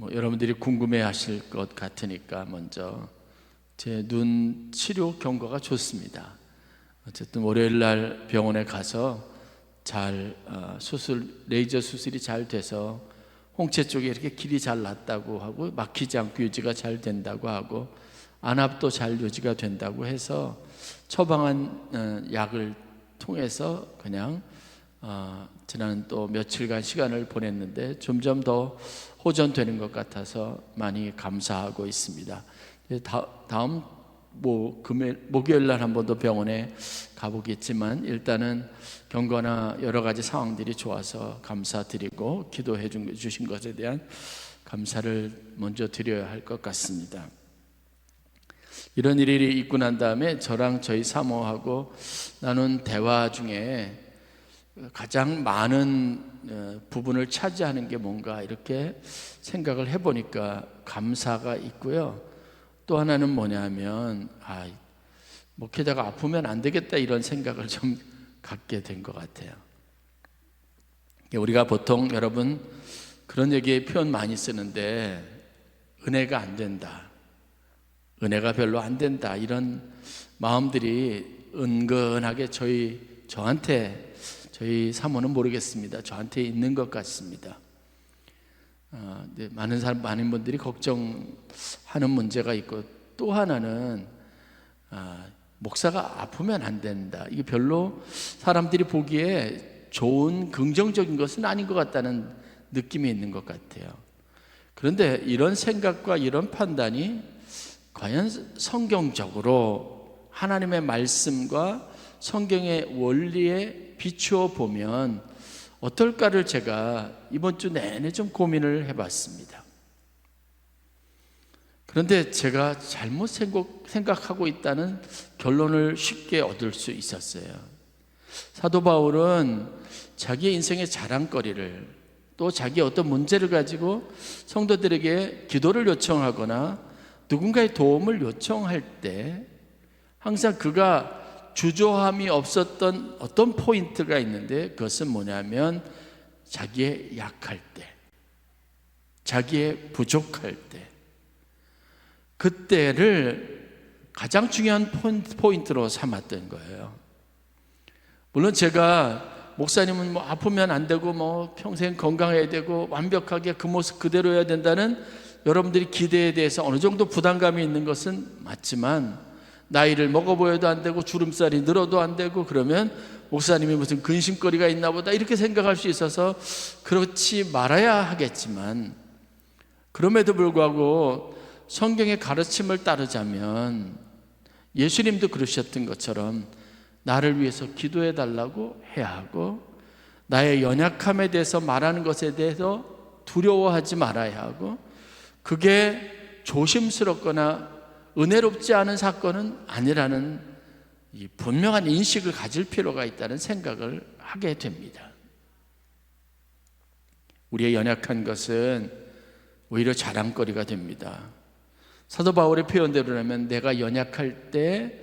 여러분들이 궁금해하실 것 같으니까 먼저 제 눈 치료 경과가 좋습니다. 어쨌든 월요일 날 병원에 가서 잘 레이저 수술이 잘 돼서 홍채 쪽에 이렇게 길이 잘 났다고 하고 막히지 않고 유지가 잘 된다고 하고 안압도 잘 유지가 된다고 해서 처방한 약을 통해서 그냥 지난 또 며칠간 시간을 보냈는데 점점 더 호전되는 것 같아서 많이 감사하고 있습니다. 다음 목요일 날 한 번 더 병원에 가보겠지만 일단은 경과나 여러 가지 상황들이 좋아서 감사드리고 기도해 주신 것에 대한 감사를 먼저 드려야 할 것 같습니다. 이런 일이 있고 난 다음에 저랑 저희 사모하고 나눈 대화 중에 가장 많은 부분을 차지하는 게 뭔가 이렇게 생각을 해보니까 감사가 있고요. 또 하나는 뭐냐면 목회자가 아프면 안 되겠다 이런 생각을 좀 갖게 된 것 같아요. 우리가 보통 여러분 그런 얘기에 표현 많이 쓰는데 은혜가 안 된다, 은혜가 별로 안 된다 이런 마음들이 은근하게 저희 사모는 모르겠습니다. 저한테 있는 것 같습니다. 많은 분들이 걱정하는 문제가 있고 또 하나는 목사가 아프면 안 된다. 이게 별로 사람들이 보기에 좋은 긍정적인 것은 아닌 것 같다는 느낌이 있는 것 같아요. 그런데 이런 생각과 이런 판단이 과연 성경적으로 하나님의 말씀과 성경의 원리에 비추어 보면 어떨까를 제가 이번 주 내내 좀 고민을 해봤습니다. 그런데 제가 잘못 생각하고 있다는 결론을 쉽게 얻을 수 있었어요. 사도 바울은 자기의 인생의 자랑거리를 또 자기의 어떤 문제를 가지고 성도들에게 기도를 요청하거나 누군가의 도움을 요청할 때 항상 그가 주저함이 없었던 어떤 포인트가 있는데 그것은 뭐냐면 자기의 약할 때, 자기의 부족할 때, 그때를 가장 중요한 포인트로 삼았던 거예요. 물론 제가 목사님은 아프면 안 되고 평생 건강해야 되고 완벽하게 그 모습 그대로여야 된다는 여러분들이 기대에 대해서 어느 정도 부담감이 있는 것은 맞지만 나이를 먹어 보여도 안 되고 주름살이 늘어도 안 되고 그러면 목사님이 무슨 근심거리가 있나 보다 이렇게 생각할 수 있어서 그렇지 말아야 하겠지만 그럼에도 불구하고 성경의 가르침을 따르자면 예수님도 그러셨던 것처럼 나를 위해서 기도해 달라고 해야 하고 나의 연약함에 대해서 말하는 것에 대해서 두려워하지 말아야 하고 그게 조심스럽거나 은혜롭지 않은 사건은 아니라는 이 분명한 인식을 가질 필요가 있다는 생각을 하게 됩니다. 우리의 연약한 것은 오히려 자랑거리가 됩니다. 사도 바울의 표현대로라면 내가 연약할 때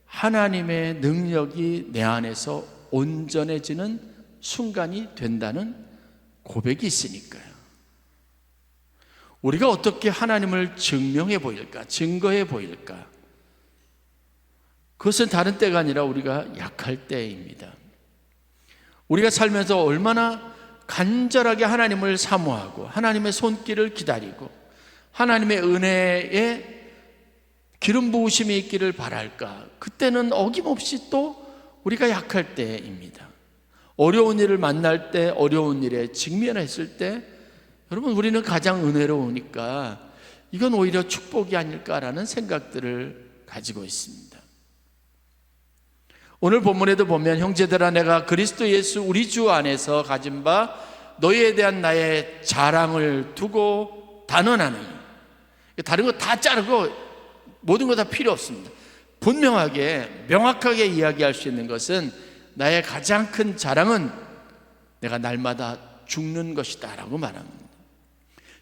하나님의 능력이 내 안에서 온전해지는 순간이 된다는 고백이 있으니까요. 우리가 어떻게 하나님을 증명해 보일까? 증거해 보일까? 그것은 다른 때가 아니라 우리가 약할 때입니다. 우리가 살면서 얼마나 간절하게 하나님을 사모하고 하나님의 손길을 기다리고 하나님의 은혜에 기름 부으심이 있기를 바랄까? 그때는 어김없이 또 우리가 약할 때입니다. 어려운 일을 만날 때, 어려운 일에 직면했을 때 여러분 우리는 가장 은혜로우니까 이건 오히려 축복이 아닐까라는 생각들을 가지고 있습니다. 오늘 본문에도 보면 형제들아 내가 그리스도 예수 우리 주 안에서 가진 바 너희에 대한 나의 자랑을 두고 단언하노니 다른 거 다 자르고 모든 거 다 필요 없습니다. 분명하게 명확하게 이야기할 수 있는 것은 나의 가장 큰 자랑은 내가 날마다 죽는 것이다 라고 말합니다.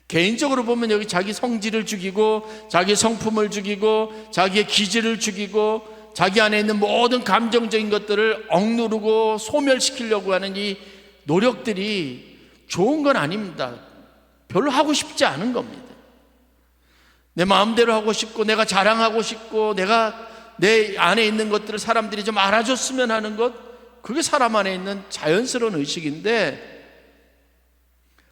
개인적으로 보면 여기 자기 성질을 죽이고 자기 성품을 죽이고 자기의 기질을 죽이고 자기 안에 있는 모든 감정적인 것들을 억누르고 소멸시키려고 하는 이 노력들이 좋은 건 아닙니다. 별로 하고 싶지 않은 겁니다. 내 마음대로 하고 싶고 내가 자랑하고 싶고 내가 내 안에 있는 것들을 사람들이 좀 알아줬으면 하는 것, 그게 사람 안에 있는 자연스러운 의식인데,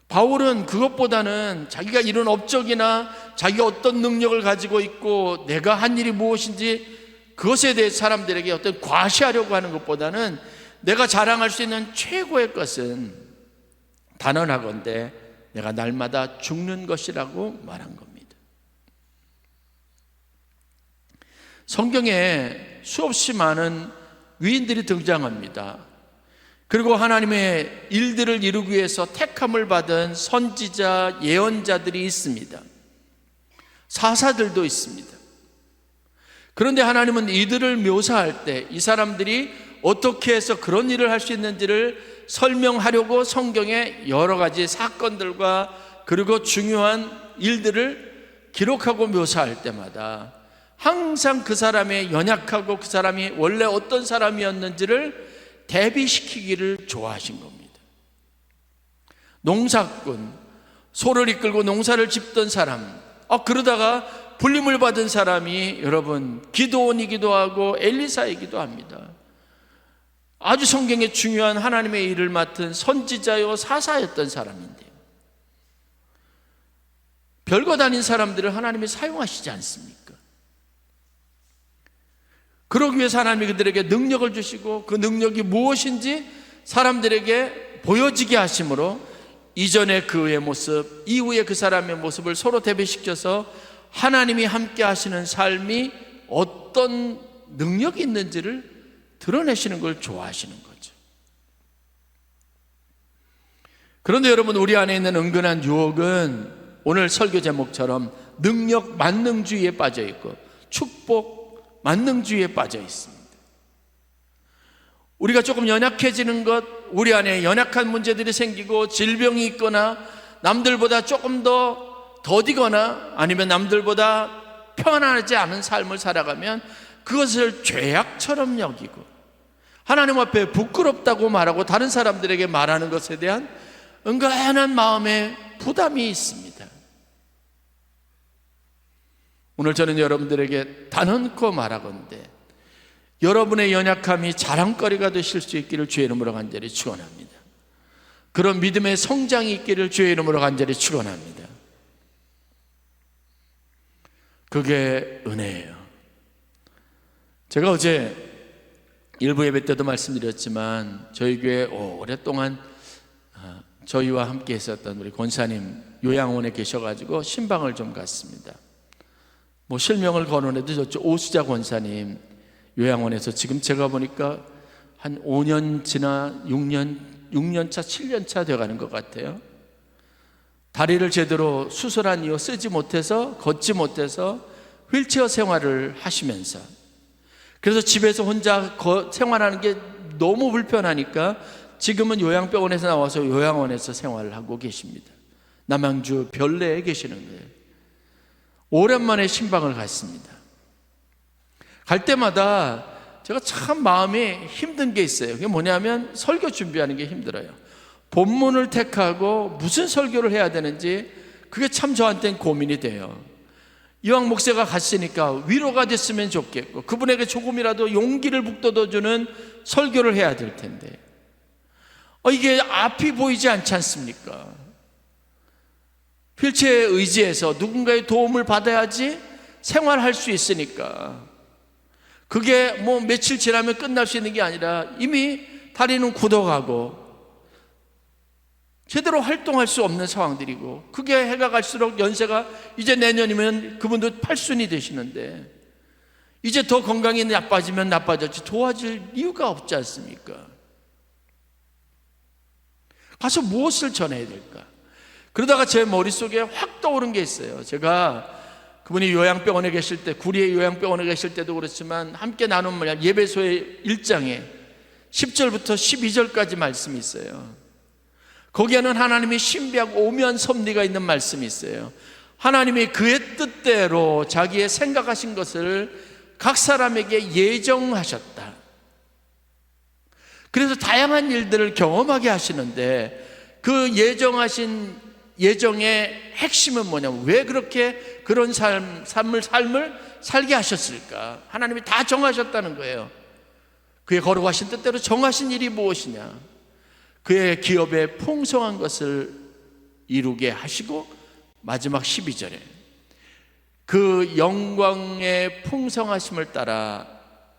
바울은 그것보다는 자기가 이룬 업적이나 자기가 어떤 능력을 가지고 있고 내가 한 일이 무엇인지 그것에 대해 사람들에게 어떤 과시하려고 하는 것보다는 내가 자랑할 수 있는 최고의 것은 단언하건대 내가 날마다 죽는 것이라고 말한 겁니다. 성경에 수없이 많은 위인들이 등장합니다. 그리고 하나님의 일들을 이루기 위해서 택함을 받은 선지자, 예언자들이 있습니다. 사사들도 있습니다. 그런데 하나님은 이들을 묘사할 때 이 사람들이 어떻게 해서 그런 일을 할 수 있는지를 설명하려고 성경에 여러 가지 사건들과 그리고 중요한 일들을 기록하고 묘사할 때마다 항상 그 사람의 연약하고 그 사람이 원래 어떤 사람이었는지를 대비시키기를 좋아하신 겁니다. 농사꾼, 소를 이끌고 농사를 짓던 사람, 그러다가 불림을 받은 사람이 여러분 기드온이기도 하고 엘리사이기도 합니다. 아주 성경에 중요한 하나님의 일을 맡은 선지자요 사사였던 사람인데요, 별것 아닌 사람들을 하나님이 사용하시지 않습니까? 그러기 위해서 하나님이 그들에게 능력을 주시고 그 능력이 무엇인지 사람들에게 보여지게 하심으로 이전의 그의 모습, 이후의 그 사람의 모습을 서로 대비시켜서 하나님이 함께 하시는 삶이 어떤 능력이 있는지를 드러내시는 걸 좋아하시는 거죠. 그런데 여러분, 우리 안에 있는 은근한 유혹은 오늘 설교 제목처럼 능력 만능주의에 빠져 있고 축복 만능주의에 빠져 있습니다. 우리가 조금 연약해지는 것, 우리 안에 연약한 문제들이 생기고 질병이 있거나 남들보다 조금 더 더디거나 아니면 남들보다 편안하지 않은 삶을 살아가면 그것을 죄악처럼 여기고 하나님 앞에 부끄럽다고 말하고 다른 사람들에게 말하는 것에 대한 은근한 마음의 부담이 있습니다. 오늘 저는 여러분들에게 단언코 말하건대 여러분의 연약함이 자랑거리가 되실 수 있기를 주의 이름으로 간절히 축원합니다. 그런 믿음의 성장이 있기를 주의 이름으로 간절히 축원합니다. 그게 은혜예요. 제가 어제 일부 예배 때도 말씀드렸지만 저희 교회 오랫동안 저희와 함께 했었던 우리 권사님 요양원에 계셔가지고 신방을 좀 갔습니다. 실명을 거론해도 좋죠. 오수자 권사님 요양원에서 지금 제가 보니까 한 5년 지나 6년차 7년차 돼가는 것 같아요. 다리를 제대로 수술한 이후 쓰지 못해서 걷지 못해서 휠체어 생활을 하시면서, 그래서 집에서 혼자 생활하는 게 너무 불편하니까 지금은 요양병원에서 나와서 요양원에서 생활을 하고 계십니다. 남양주 별내에 계시는 거예요. 오랜만에 신방을 갔습니다. 갈 때마다 제가 참 마음이 힘든 게 있어요. 그게 뭐냐면 설교 준비하는 게 힘들어요. 본문을 택하고 무슨 설교를 해야 되는지 그게 참 저한테는 고민이 돼요. 이왕 목사가 갔으니까 위로가 됐으면 좋겠고 그분에게 조금이라도 용기를 북돋아주는 설교를 해야 될 텐데 이게 앞이 보이지 않지 않습니까? 휠체어에 의지해서 누군가의 도움을 받아야지 생활할 수 있으니까 그게 며칠 지나면 끝날 수 있는 게 아니라 이미 다리는 굳어가고 제대로 활동할 수 없는 상황들이고, 그게 해가 갈수록 연세가 이제 내년이면 그분도 8순이 되시는데 이제 더 건강이 나빠지면 나빠졌지 도와줄 이유가 없지 않습니까? 가서 무엇을 전해야 될까? 그러다가 제 머릿속에 확 떠오른 게 있어요. 제가 그분이 요양병원에 계실 때, 구리의 요양병원에 계실 때도 그렇지만 함께 나눈 예배소의 1장에 10절부터 12절까지 말씀이 있어요. 거기에는 하나님이 신비하고 오묘한 섭리가 있는 말씀이 있어요. 하나님이 그의 뜻대로 자기의 생각하신 것을 각 사람에게 예정하셨다. 그래서 다양한 일들을 경험하게 하시는데 그 예정하신 예정의 핵심은 뭐냐면 왜 그렇게 그런 삶을 살게 하셨을까? 하나님이 다 정하셨다는 거예요. 그의 거룩하신 뜻대로 정하신 일이 무엇이냐? 그의 기업에 풍성한 것을 이루게 하시고 마지막 12절에 그 영광의 풍성하심을 따라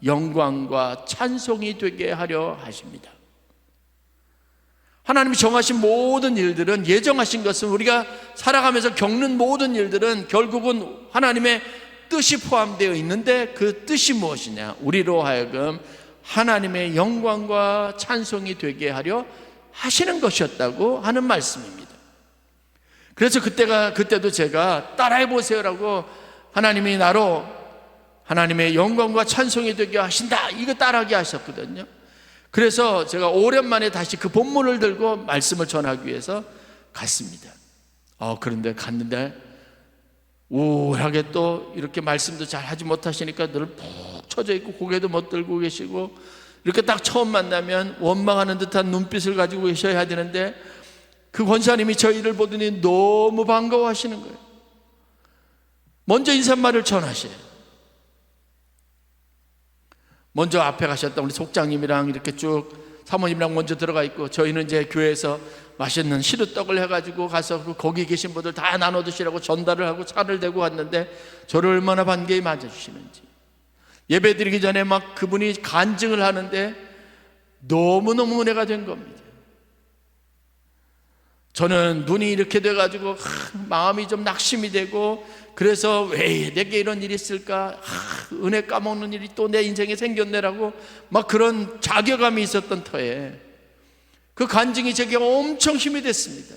영광과 찬송이 되게 하려 하십니다. 하나님이 정하신 모든 일들은, 예정하신 것은, 우리가 살아가면서 겪는 모든 일들은 결국은 하나님의 뜻이 포함되어 있는데 그 뜻이 무엇이냐? 우리로 하여금 하나님의 영광과 찬송이 되게 하려 하시는 것이었다고 하는 말씀입니다. 그래서 그때도 제가 따라해 보세요라고 하나님이 나로 하나님의 영광과 찬송이 되게 하신다, 이거 따라하게 하셨거든요. 그래서 제가 오랜만에 다시 그 본문을 들고 말씀을 전하기 위해서 갔습니다. 그런데 갔는데 우울하게 또 이렇게 말씀도 잘 하지 못하시니까 늘 푹 처져 있고 고개도 못 들고 계시고, 이렇게 딱 처음 만나면 원망하는 듯한 눈빛을 가지고 계셔야 되는데 그 권사님이 저희를 보더니 너무 반가워하시는 거예요. 먼저 인사말을 전하셔요. 먼저 앞에 가셨던 우리 속장님이랑 이렇게 쭉 사모님이랑 먼저 들어가 있고, 저희는 이제 교회에서 맛있는 시루떡을 해가지고 가서 거기 계신 분들 다 나눠 드시라고 전달을 하고 차를 대고 갔는데 저를 얼마나 반가이 맞아주시는지. 예배 드리기 전에 막 그분이 간증을 하는데 너무너무 은혜가 된 겁니다. 저는 눈이 이렇게 돼가지고 마음이 좀 낙심이 되고, 그래서 왜 내게 이런 일이 있을까, 은혜 까먹는 일이 또 내 인생에 생겼네라고 막 그런 자괴감이 있었던 터에 그 간증이 제게 엄청 힘이 됐습니다.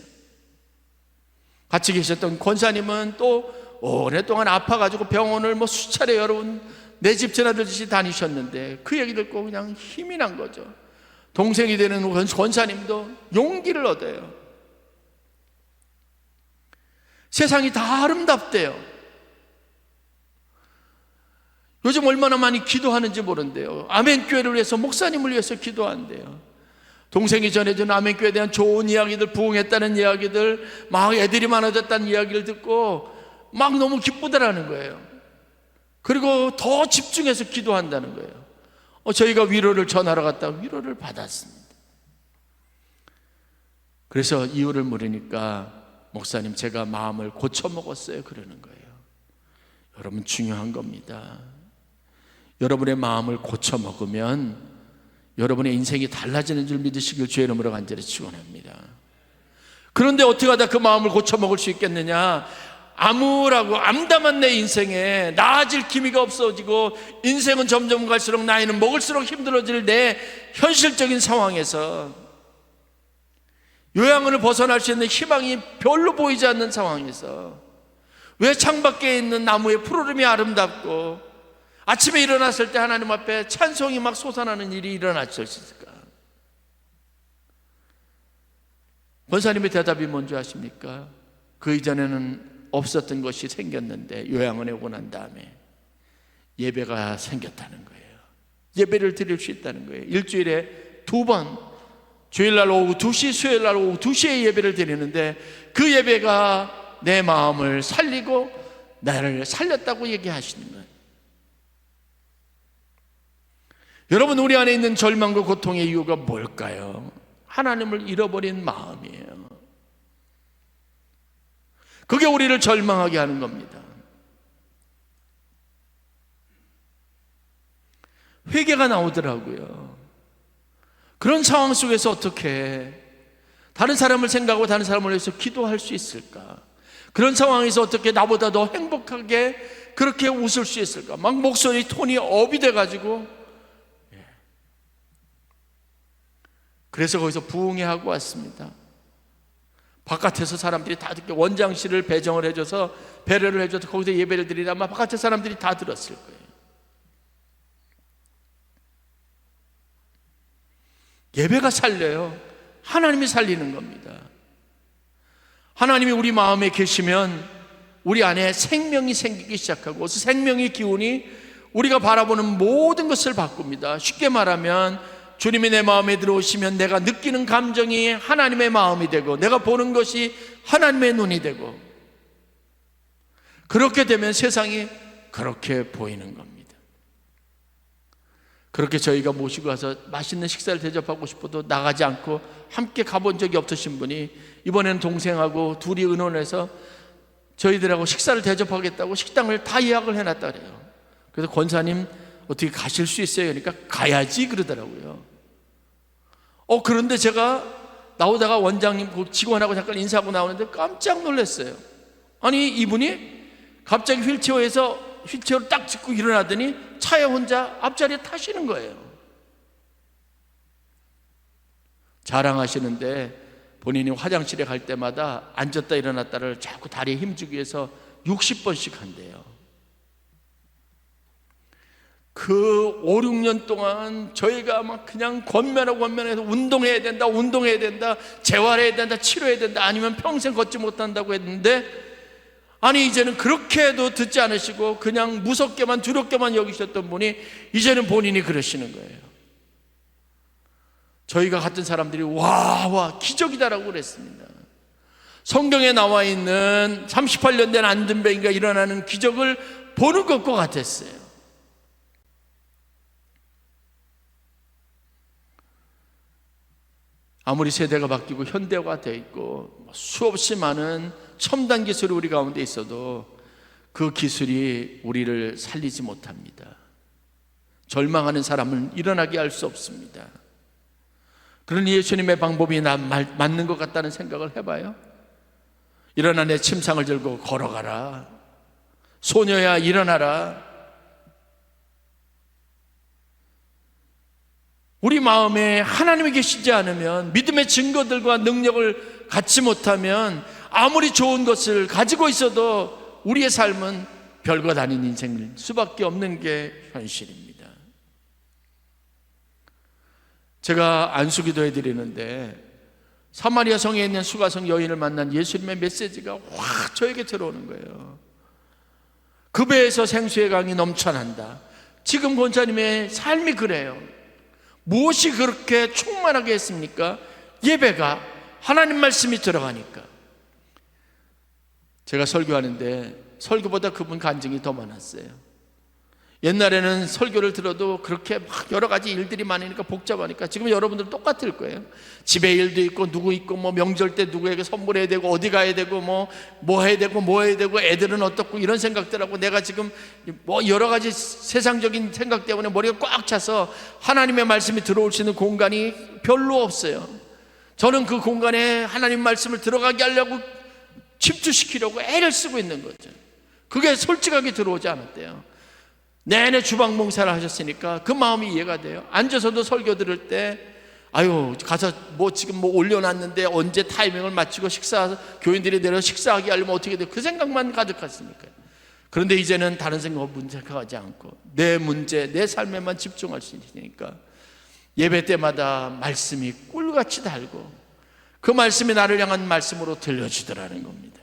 같이 계셨던 권사님은 또 오랫동안 아파가지고 병원을 뭐 수차례 여러분 내 집 전화들듯이 다니셨는데 그 얘기 듣고 그냥 힘이 난 거죠. 동생이 되는 권사님도 용기를 얻어요. 세상이 다 아름답대요. 요즘 얼마나 많이 기도하는지 모른대요. 아멘교회를 위해서, 목사님을 위해서 기도한대요. 동생이 전해준 아멘교회에 대한 좋은 이야기들, 부흥했다는 이야기들, 막 애들이 많아졌다는 이야기를 듣고 막 너무 기쁘다라는 거예요. 그리고 더 집중해서 기도한다는 거예요. 저희가 위로를 전하러 갔다가 위로를 받았습니다. 그래서 이유를 물으니까 목사님, 제가 마음을 고쳐먹었어요, 그러는 거예요. 여러분, 중요한 겁니다. 여러분의 마음을 고쳐먹으면 여러분의 인생이 달라지는 줄 믿으시길 주의 이름으로 간절히 축원합니다. 그런데 어떻게 하다 그 마음을 고쳐먹을 수 있겠느냐? 암울하고 암담한 내 인생에 나아질 기미가 없어지고 인생은 점점 갈수록, 나이는 먹을수록 힘들어질 내 현실적인 상황에서, 요양원을 벗어날 수 있는 희망이 별로 보이지 않는 상황에서 왜 창밖에 있는 나무의 푸르름이 아름답고 아침에 일어났을 때 하나님 앞에 찬송이 막 솟아나는 일이 일어날 수 있을까? 권사님의 대답이 뭔지 아십니까? 그 이전에는 없었던 것이 생겼는데 요양원에 오고 난 다음에 예배가 생겼다는 거예요. 예배를 드릴 수 있다는 거예요. 일주일에 2번, 주일날 오후 2시, 수요일날 오후 2시에 예배를 드리는데 그 예배가 내 마음을 살리고 나를 살렸다고 얘기하시는 거예요. 여러분, 우리 안에 있는 절망과 고통의 이유가 뭘까요? 하나님을 잃어버린 마음이에요. 그게 우리를 절망하게 하는 겁니다. 회개가 나오더라고요. 그런 상황 속에서 어떻게 다른 사람을 생각하고 다른 사람을 위해서 기도할 수 있을까? 그런 상황에서 어떻게 나보다 더 행복하게 그렇게 웃을 수 있을까? 막 목소리 톤이 업이 돼가지고, 그래서 거기서 부흥회하고 왔습니다. 바깥에서 사람들이 다 듣게, 원장실을 배정을 해줘서 배려를 해줘서 거기서 예배를 드리다 아마 바깥에 사람들이 다 들었을 거예요. 예배가 살려요. 하나님이 살리는 겁니다. 하나님이 우리 마음에 계시면 우리 안에 생명이 생기기 시작하고, 그래서 생명의 기운이 우리가 바라보는 모든 것을 바꿉니다. 쉽게 말하면 주님이 내 마음에 들어오시면 내가 느끼는 감정이 하나님의 마음이 되고 내가 보는 것이 하나님의 눈이 되고, 그렇게 되면 세상이 그렇게 보이는 겁니다. 그렇게 저희가 모시고 가서 맛있는 식사를 대접하고 싶어도 나가지 않고 함께 가본 적이 없으신 분이 이번에는 동생하고 둘이 의논해서 저희들하고 식사를 대접하겠다고 식당을 다 예약을 해놨다 그래요. 그래서 권사님 어떻게 가실 수 있어요? 그러니까 가야지 그러더라고요. 그런데 제가 나오다가 원장님 직원하고 잠깐 인사하고 나오는데 깜짝 놀랐어요. 아니, 이분이 갑자기 휠체어를 딱 짚고 일어나더니 차에 혼자 앞자리에 타시는 거예요. 자랑하시는데 본인이 화장실에 갈 때마다 앉았다 일어났다를 자꾸 다리에 힘주기 위해서 60번씩 한대요. 그 5, 6년 동안 저희가 막 그냥 권면해서 운동해야 된다, 재활해야 된다, 치료해야 된다, 아니면 평생 걷지 못한다고 했는데, 아니 이제는 그렇게 해도 듣지 않으시고 그냥 무섭게만 두렵게만 여기셨던 분이 이제는 본인이 그러시는 거예요. 저희가 같은 사람들이 와 기적이다라고 그랬습니다. 성경에 나와 있는 38년 된 안전병이가 일어나는 기적을 보는 것과 같았어요. 아무리 세대가 바뀌고 현대화가 되어 있고 수없이 많은 첨단 기술이 우리 가운데 있어도 그 기술이 우리를 살리지 못합니다. 절망하는 사람은 일어나게 할 수 없습니다. 그러니 예수님의 방법이 맞는 것 같다는 생각을 해봐요. 일어나 내 침상을 들고 걸어가라. 소녀야 일어나라. 우리 마음에 하나님이 계시지 않으면, 믿음의 증거들과 능력을 갖지 못하면 아무리 좋은 것을 가지고 있어도 우리의 삶은 별것 아닌 인생일 수밖에 없는 게 현실입니다. 제가 안수기도 해드리는데 사마리아 성에 있는 수가성 여인을 만난 예수님의 메시지가 확 저에게 들어오는 거예요. 그 배에서 생수의 강이 넘쳐난다. 지금 권사님의 삶이 그래요. 무엇이 그렇게 충만하게 했습니까? 예배가, 하나님 말씀이 들어가니까. 제가 설교하는데 설교보다 그분 간증이 더 많았어요. 옛날에는 설교를 들어도 그렇게 막 여러 가지 일들이 많으니까 복잡하니까, 지금 여러분들 똑같을 거예요. 집에 일도 있고 누구 있고 뭐 명절 때 누구에게 선물해야 되고 어디 가야 되고 뭐 해야 되고 애들은 어떻고 이런 생각들하고 내가 지금 뭐 여러 가지 세상적인 생각 때문에 머리가 꽉 차서 하나님의 말씀이 들어올 수 있는 공간이 별로 없어요. 저는 그 공간에 하나님 말씀을 들어가게 하려고 집중시키려고 애를 쓰고 있는 거죠. 그게 솔직하게 들어오지 않았대요. 내내 주방 봉사를 하셨으니까 그 마음이 이해가 돼요. 앉아서도 설교 들을 때 가서 지금 올려놨는데 언제 타이밍을 맞추고 교인들이 내려 식사하게 하려면 어떻게 돼? 그 생각만 가득했으니까요. 그런데 이제는 다른 생각을 문제하지 않고 내 문제, 내 삶에만 집중할 수 있으니까 예배 때마다 말씀이 꿀같이 달고 그 말씀이 나를 향한 말씀으로 들려주더라는 겁니다.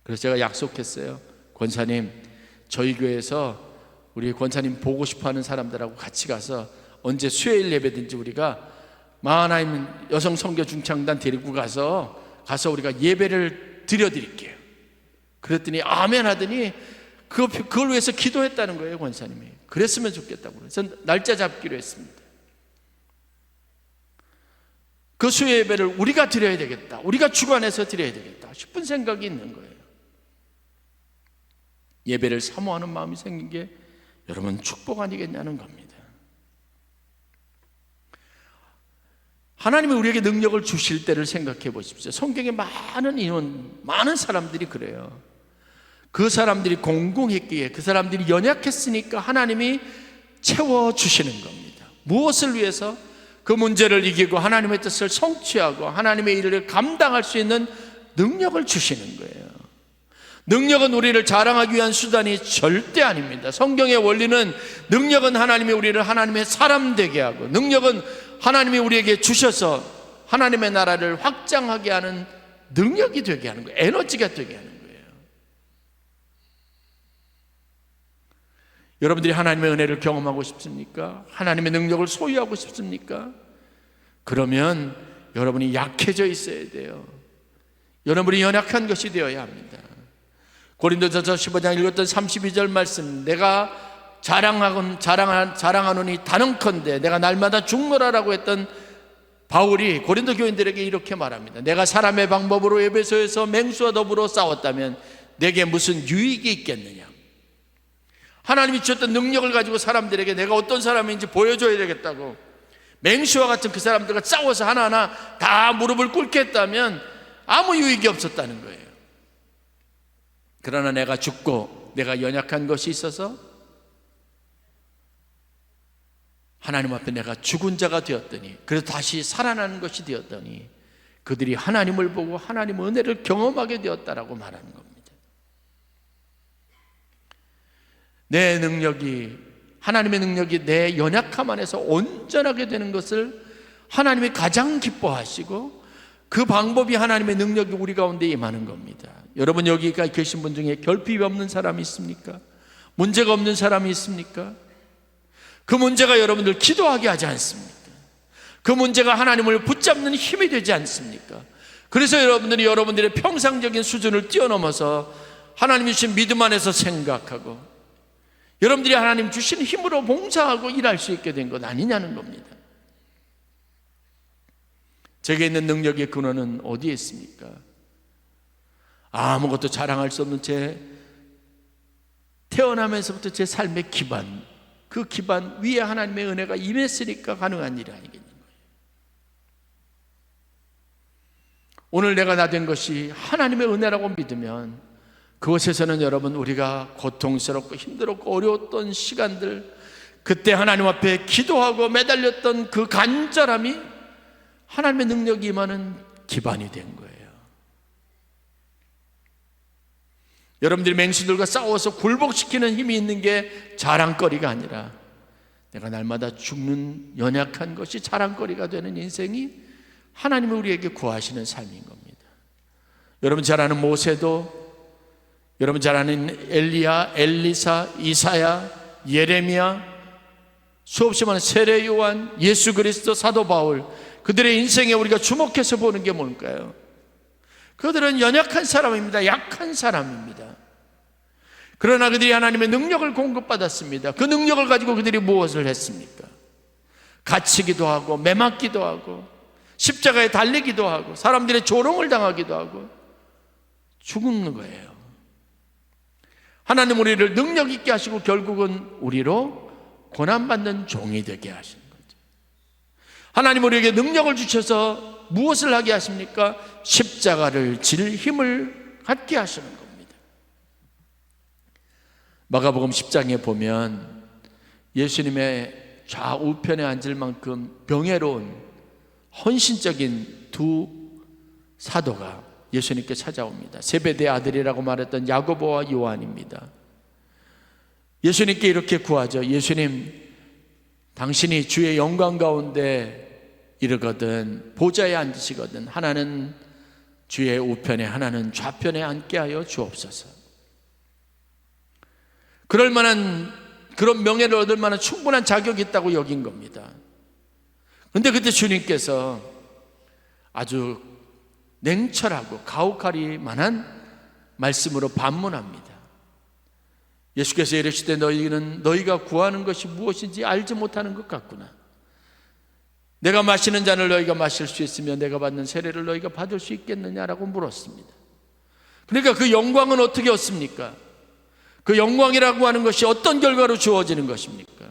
그래서 제가 약속했어요. 권사님, 저희 교회에서 우리 권사님 보고 싶어하는 사람들하고 같이 가서 언제 수요일 예배든지 우리가 마하나임 여성 선교 중창단 데리고 가서 우리가 예배를 드려드릴게요. 그랬더니 아멘 하더니 그걸 위해서 기도했다는 거예요. 권사님이 그랬으면 좋겠다고 그래서 날짜 잡기로 했습니다. 그 수요 예배를 우리가 드려야 되겠다, 우리가 주관해서 드려야 되겠다 싶은 생각이 있는 거예요. 예배를 사모하는 마음이 생긴 게 여러분 축복 아니겠냐는 겁니다. 하나님이 우리에게 능력을 주실 때를 생각해 보십시오. 성경에 많은 사람들이 그래요. 그 사람들이 공공했기에, 그 사람들이 연약했으니까 하나님이 채워주시는 겁니다. 무엇을 위해서? 그 문제를 이기고 하나님의 뜻을 성취하고 하나님의 일을 감당할 수 있는 능력을 주시는 거예요. 능력은 우리를 자랑하기 위한 수단이 절대 아닙니다. 성경의 원리는 능력은 하나님이 우리를 하나님의 사람 되게 하고, 능력은 하나님이 우리에게 주셔서 하나님의 나라를 확장하게 하는 능력이 되게 하는 거예요. 에너지가 되게 하는 거예요. 여러분들이 하나님의 은혜를 경험하고 싶습니까? 하나님의 능력을 소유하고 싶습니까? 그러면 여러분이 약해져 있어야 돼요. 여러분이 연약한 것이 되어야 합니다. 고린도전서 15장 읽었던 32절 말씀, 내가 자랑하노니 다능컨대 내가 날마다 죽노라라고 했던 바울이 고린도 교인들에게 이렇게 말합니다. 내가 사람의 방법으로 에베소에서 맹수와 더불어 싸웠다면 내게 무슨 유익이 있겠느냐. 하나님이 주셨던 능력을 가지고 사람들에게 내가 어떤 사람인지 보여줘야 되겠다고 맹수와 같은 그 사람들과 싸워서 하나하나 다 무릎을 꿇게 했다면 아무 유익이 없었다는 거예요. 그러나 내가 죽고 내가 연약한 것이 있어서 하나님 앞에 내가 죽은 자가 되었더니, 그래서 다시 살아나는 것이 되었더니 그들이 하나님을 보고 하나님의 은혜를 경험하게 되었다라고 말하는 겁니다. 내 능력이, 하나님의 능력이 내 연약함 안에서 온전하게 되는 것을 하나님이 가장 기뻐하시고, 그 방법이 하나님의 능력이 우리 가운데 임하는 겁니다. 여러분, 여기 계신 분 중에 결핍이 없는 사람이 있습니까? 문제가 없는 사람이 있습니까? 그 문제가 여러분들 기도하게 하지 않습니까? 그 문제가 하나님을 붙잡는 힘이 되지 않습니까? 그래서 여러분들의 평상적인 수준을 뛰어넘어서 하나님이 주신 믿음 안에서 생각하고 여러분들이 하나님 주신 힘으로 봉사하고 일할 수 있게 된 것 아니냐는 겁니다. 제게 있는 능력의 근원은 어디에 있습니까? 아무것도 자랑할 수 없는 제 태어나면서부터 제 삶의 기반, 그 기반 위에 하나님의 은혜가 임했으니까 가능한 일이 아니겠는 거예요. 오늘 내가 나 된 것이 하나님의 은혜라고 믿으면 그곳에서는 여러분, 우리가 고통스럽고 힘들었고 어려웠던 시간들, 그때 하나님 앞에 기도하고 매달렸던 그 간절함이 하나님의 능력이 임하는 기반이 된 거예요. 여러분들이 맹수들과 싸워서 굴복시키는 힘이 있는 게 자랑거리가 아니라 내가 날마다 죽는 연약한 것이 자랑거리가 되는 인생이 하나님이 우리에게 구하시는 삶인 겁니다. 여러분 잘 아는 모세도, 여러분 잘 아는 엘리야, 엘리사, 이사야, 예레미야, 수없이 많은 세례 요한, 예수 그리스도, 사도 바울, 그들의 인생에 우리가 주목해서 보는 게 뭘까요? 그들은 연약한 사람입니다. 약한 사람입니다. 그러나 그들이 하나님의 능력을 공급받았습니다. 그 능력을 가지고 그들이 무엇을 했습니까? 갇히기도 하고 매맞기도 하고 십자가에 달리기도 하고 사람들의 조롱을 당하기도 하고 죽는 거예요. 하나님 우리를 능력 있게 하시고 결국은 우리로 고난받는 종이 되게 하시는 거죠. 하나님 우리에게 능력을 주셔서 무엇을 하게 하십니까? 십자가를 질 힘을 갖게 하시는 겁니다. 마가복음 10장에 보면 예수님의 좌우편에 앉을 만큼 명예로운 헌신적인 두 사도가 예수님께 찾아옵니다. 세베대의 아들이라고 말했던 야고보와 요한입니다. 예수님께 이렇게 구하죠. 예수님, 당신이 주의 영광 가운데 이르거든 보좌에 앉으시거든 하나는 주의 우편에 하나는 좌편에 앉게 하여 주옵소서. 그럴 만한, 그런 명예를 얻을 만한 충분한 자격이 있다고 여긴 겁니다. 그런데 그때 주님께서 아주 냉철하고 가혹할 만한 말씀으로 반문합니다. 예수께서 이르시되 너희는 너희가 구하는 것이 무엇인지 알지 못하는 것 같구나. 내가 마시는 잔을 너희가 마실 수 있으며 내가 받는 세례를 너희가 받을 수 있겠느냐라고 물었습니다. 그러니까 그 영광은 어떻게 얻습니까? 그 영광이라고 하는 것이 어떤 결과로 주어지는 것입니까?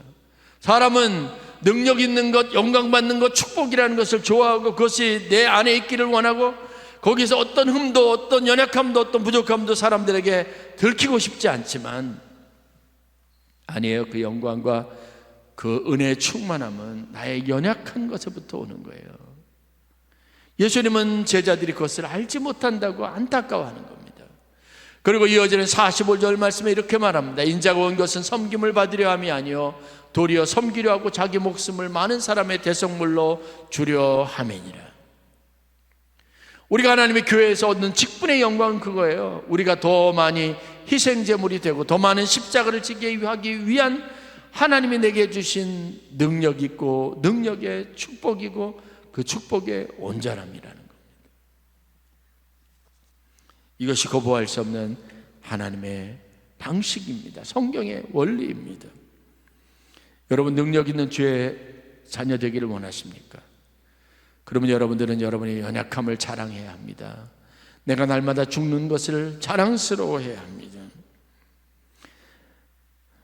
사람은 능력 있는 것, 영광 받는 것, 축복이라는 것을 좋아하고 그것이 내 안에 있기를 원하고 거기서 어떤 흠도, 어떤 연약함도, 어떤 부족함도 사람들에게 들키고 싶지 않지만 아니에요. 그 영광과 그 은혜의 충만함은 나의 연약한 것에부터 오는 거예요. 예수님은 제자들이 그것을 알지 못한다고 안타까워하는 겁니다. 그리고 이어지는 45절 말씀에 이렇게 말합니다. 인자가 온 것은 섬김을 받으려 함이 아니요 도리어 섬기려 하고 자기 목숨을 많은 사람의 대속물로 주려 함이니라. 우리가 하나님의 교회에서 얻는 직분의 영광은 그거예요. 우리가 더 많이 희생제물이 되고 더 많은 십자가를 지게 하기 위한 하나님이 내게 주신 능력 있고 능력의 축복이고 그 축복의 온전함이라는 겁니다. 이것이 거부할 수 없는 하나님의 방식입니다. 성경의 원리입니다. 여러분, 능력 있는 주의 자녀 되기를 원하십니까? 그러면 여러분들은 여러분의 연약함을 자랑해야 합니다. 내가 날마다 죽는 것을 자랑스러워해야 합니다.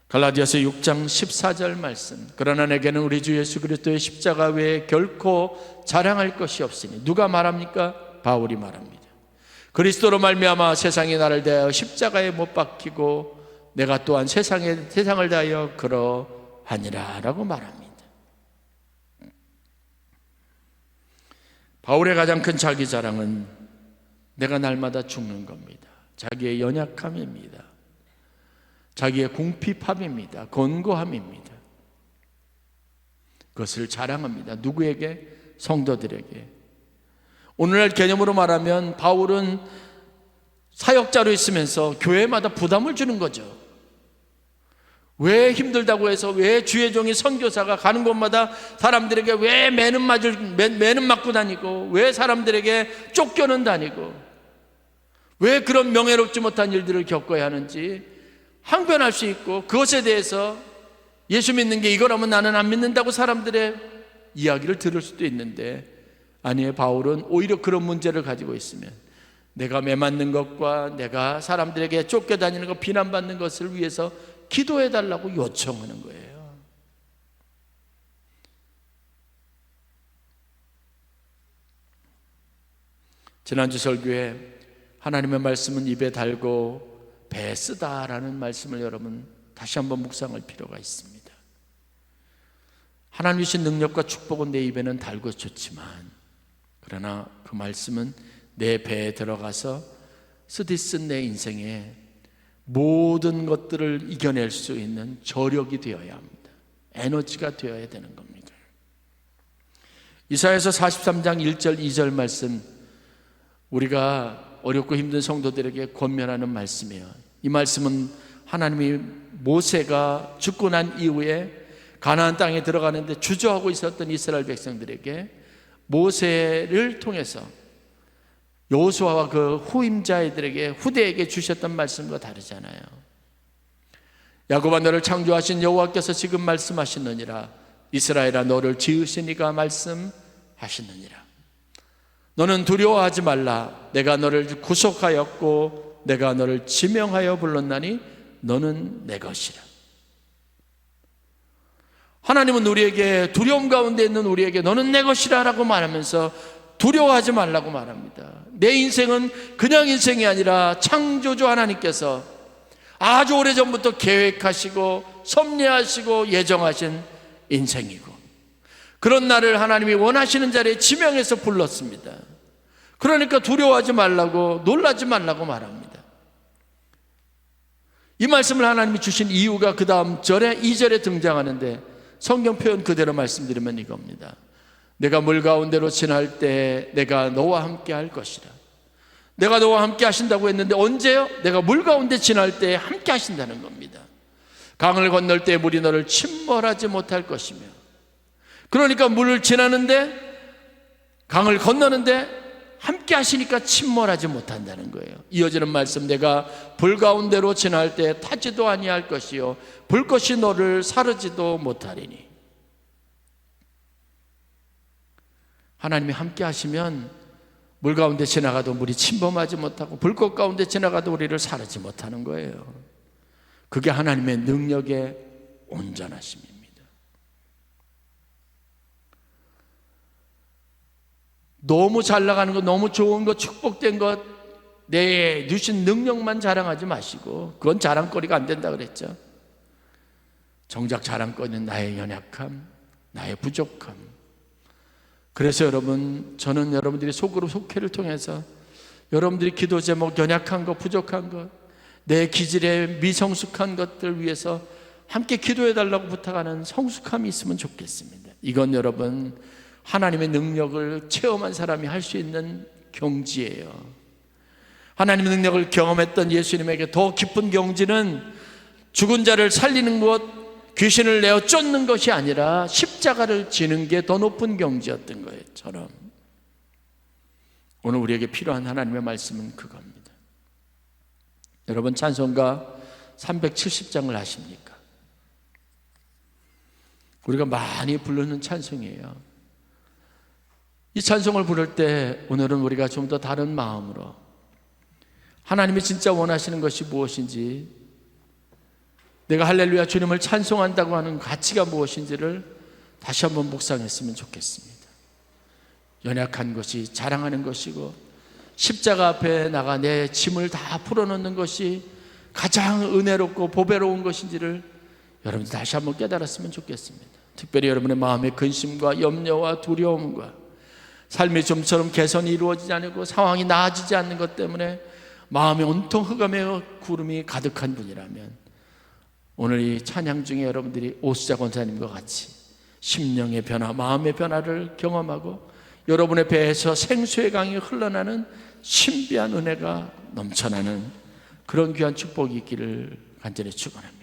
갈라디아서 6장 14절 말씀, 그러나 내게는 우리 주 예수 그리스도의 십자가 외에 결코 자랑할 것이 없으니. 누가 말합니까? 바울이 말합니다. 그리스도로 말미암아 세상이 나를 대하여 십자가에 못 박히고 내가 또한 세상을 대하여 그러하니라 라고 말합니다. 바울의 가장 큰 자기 자랑은 내가 날마다 죽는 겁니다. 자기의 연약함입니다. 자기의 궁핍함입니다. 곤고함입니다. 그것을 자랑합니다. 누구에게? 성도들에게. 오늘날 개념으로 말하면 바울은 사역자로 있으면서 교회마다 부담을 주는 거죠. 왜 힘들다고 해서, 왜 주의 종이 선교사가 가는 곳마다 사람들에게 왜 매는 맞고 다니고, 왜 사람들에게 쫓겨는 다니고, 왜 그런 명예롭지 못한 일들을 겪어야 하는지 항변할 수 있고, 그것에 대해서 예수 믿는 게 이거라면 나는 안 믿는다고 사람들의 이야기를 들을 수도 있는데, 아니에요. 바울은 오히려 그런 문제를 가지고 있으면 내가 매맞는 것과 내가 사람들에게 쫓겨다니는 것, 비난받는 것을 위해서 기도해 달라고 요청하는 거예요. 지난주 설교에 하나님의 말씀은 입에 달고 배에 쓰다라는 말씀을 여러분 다시 한번 묵상할 필요가 있습니다. 하나님 주신 능력과 축복은 내 입에는 달고 좋지만, 그러나 그 말씀은 내 배에 들어가서 쓰디쓴 내 인생에 모든 것들을 이겨낼 수 있는 저력이 되어야 합니다. 에너지가 되어야 되는 겁니다. 이사야서 43장 1절 2절 말씀, 우리가 어렵고 힘든 성도들에게 권면하는 말씀이에요. 이 말씀은 하나님이 모세가 죽고 난 이후에 가나안 땅에 들어가는데 주저하고 있었던 이스라엘 백성들에게 모세를 통해서 여호수아와 그 후임자들에게, 후대에게 주셨던 말씀과 다르잖아요. 야곱아, 너를 창조하신 여호와께서 지금 말씀하시느니라. 이스라엘아, 너를 지으신 이가 말씀하시느니라. 너는 두려워하지 말라. 내가 너를 구속하였고 내가 너를 지명하여 불렀나니 너는 내 것이라. 하나님은 우리에게, 두려움 가운데 있는 우리에게 너는 내 것이라 라고 말하면서 두려워하지 말라고 말합니다. 내 인생은 그냥 인생이 아니라 창조주 하나님께서 아주 오래전부터 계획하시고 섭리하시고 예정하신 인생이고, 그런 나를 하나님이 원하시는 자리에 지명해서 불렀습니다. 그러니까 두려워하지 말라고, 놀라지 말라고 말합니다. 이 말씀을 하나님이 주신 이유가 그 다음 절에 2절에 등장하는데, 성경 표현 그대로 말씀드리면 이겁니다. 내가 물 가운데로 지날 때 내가 너와 함께 할 것이라. 내가 너와 함께 하신다고 했는데 언제요? 내가 물 가운데 지날 때 함께 하신다는 겁니다. 강을 건널 때 물이 너를 침몰하지 못할 것이며, 그러니까 물을 지나는데, 강을 건너는데 함께 하시니까 침몰하지 못한다는 거예요. 이어지는 말씀, 내가 불 가운데로 지날 때 타지도 아니할 것이요 불꽃이 너를 사르지도 못하리니. 하나님이 함께 하시면 물 가운데 지나가도 물이 침범하지 못하고 불꽃 가운데 지나가도 우리를 사르지 못하는 거예요. 그게 하나님의 능력의 온전하심입니다. 너무 잘 나가는 것, 너무 좋은 것, 축복된 것, 내 주신 능력만 자랑하지 마시고, 그건 자랑거리가 안 된다 그랬죠. 정작 자랑거리는 나의 연약함, 나의 부족함. 그래서 여러분, 저는 여러분들이 속으로 속회를 통해서 여러분들이 기도 제목, 연약한 것, 부족한 것, 내 기질의 미성숙한 것들 위해서 함께 기도해 달라고 부탁하는 성숙함이 있으면 좋겠습니다. 이건 여러분, 하나님의 능력을 체험한 사람이 할 수 있는 경지예요. 하나님의 능력을 경험했던 예수님에게 더 깊은 경지는 죽은 자를 살리는 것, 귀신을 내어 쫓는 것이 아니라 십자가를 지는 게 더 높은 경지였던 것처럼 오늘 우리에게 필요한 하나님의 말씀은 그겁니다. 여러분, 찬송가 370장을 아십니까? 우리가 많이 부르는 찬송이에요. 이 찬송을 부를 때 오늘은 우리가 좀 더 다른 마음으로 하나님이 진짜 원하시는 것이 무엇인지, 내가 할렐루야 주님을 찬송한다고 하는 가치가 무엇인지를 다시 한번 묵상했으면 좋겠습니다. 연약한 것이 자랑하는 것이고 십자가 앞에 나가 내 짐을 다 풀어놓는 것이 가장 은혜롭고 보배로운 것인지를 여러분들 다시 한번 깨달았으면 좋겠습니다. 특별히 여러분의 마음의 근심과 염려와 두려움과 삶이 좀처럼 개선이 이루어지지 않고 상황이 나아지지 않는 것 때문에 마음이 온통 흑암의 구름이 가득한 분이라면 오늘 이 찬양 중에 여러분들이 오수자 권사님과 같이 심령의 변화, 마음의 변화를 경험하고 여러분의 배에서 생수의 강이 흘러나는 신비한 은혜가 넘쳐나는 그런 귀한 축복이 있기를 간절히 축원합니다.